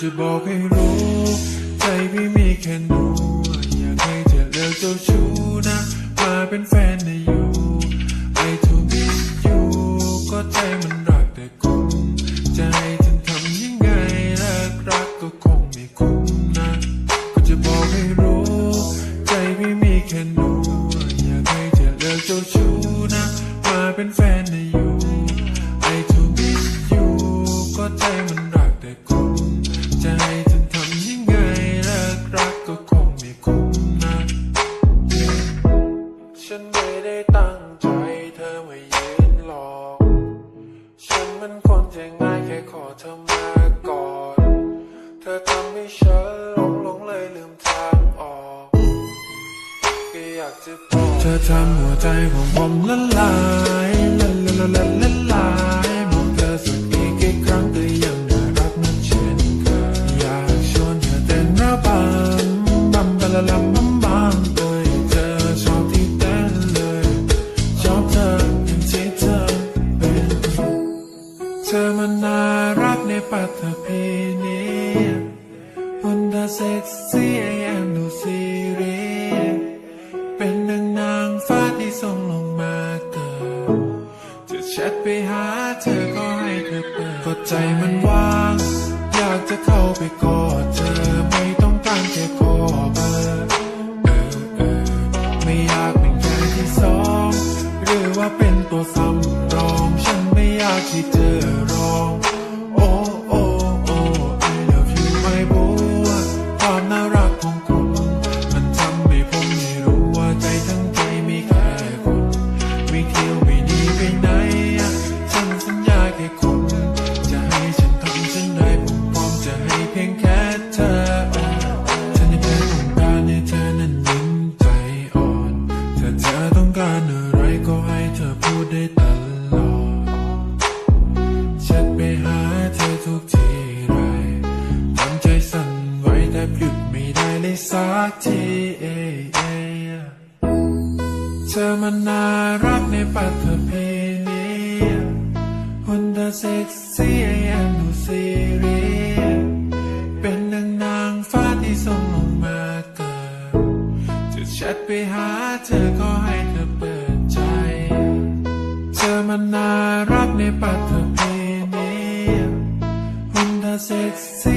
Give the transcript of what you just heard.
จะบอกให้รู้ใจพี่มีแค่หนูอยากให้เธอเลิกเจ้าชู้นะมาเป็นแฟนนะอยู่ไอ้ทูบีอยู่ก็ใจมันรักแต่คุณจะให้ฉันทำยังไงเลิกรักก็คงไม่คุ้มนะก็จะบอกให้รู้ใจพี่มีแค่หนูอยากให้เธอเลิกเจ้าชู้นะมาเป็นแฟนนะอยู่ไอ้ทูบีอยู่ก็ใจมันรักแต่คุณจะให้ฉันทำยังไงเลิกรักก็คงไม่คุ้มนะฉันไม่ได้ตั้งใจเธอมายืนหลอกฉันมันคนใจง่ายแค่ขอเธอมาก่อนเธอทำให้ฉันหลงเลยลืมทางออกก็อยากจะบอกเธอทำหัวใจของผมละลายละลายมองเธอสักอีกกี่ครั้งก็ยังน่ารักเหมือนเช่นเคยอยากชวนเธอเต้นระบำบัมบะละลัมบัมบัมเลยเธอชอบที่เต้นเลยชอบเธออย่างที่เธอเป็นเธอมันน่ารักในปัตตภีนี้หุ่นเธอเซ็กซี่ไอแอมดูซีเรียสเป็นนางฟ้าที่ส่งลงมาเกิดจะแชทไปหาเธอก็ให้เธอเปิดก็ใจมันว่างอยากจะเข้าไปกอดเธอไม่ต้องการแค่ขอเบอร์ไม่อยากเป็นแค่ที่สองหรือว่าเป็นตัวสำรองฉันไม่อยากที่เธอรองโอ้โอ้โอ้ I love you my boy ความน่ารักของคุณมันทำให้ผมไม่รู้ว่าใจทั้งใจมีแค่คุณไม่เที่ยวไม่หนีไปไหนฉันสัญญาแค่คุณจะให้ฉันทำฉันได้ผมพร้อมจะให้เพียงแค่เธอฉันยังแค่ต้องการให้เธอนั้นยิ้มใจอ่อนถ้าเธอต้องการอะไรก็ให้เธอพูดได้ตลอดฉันไปหาเธอทุกทีไรทำใจสั่นไหวแต่หยุดไม่ได้เลยสักทีเธอมันน่ารักในปัตตภีนี้หุ่นเธอเซ็กซี่ไอแอมดูซีเรียสเป็นนางฟ้าที่ส่งลงมาเกิดจะแชทไปหาเธอก็ให้เธอเปิดใจเธอมันน่ารักในปัตตภีนี้หุ่นเธอเซ็กซี่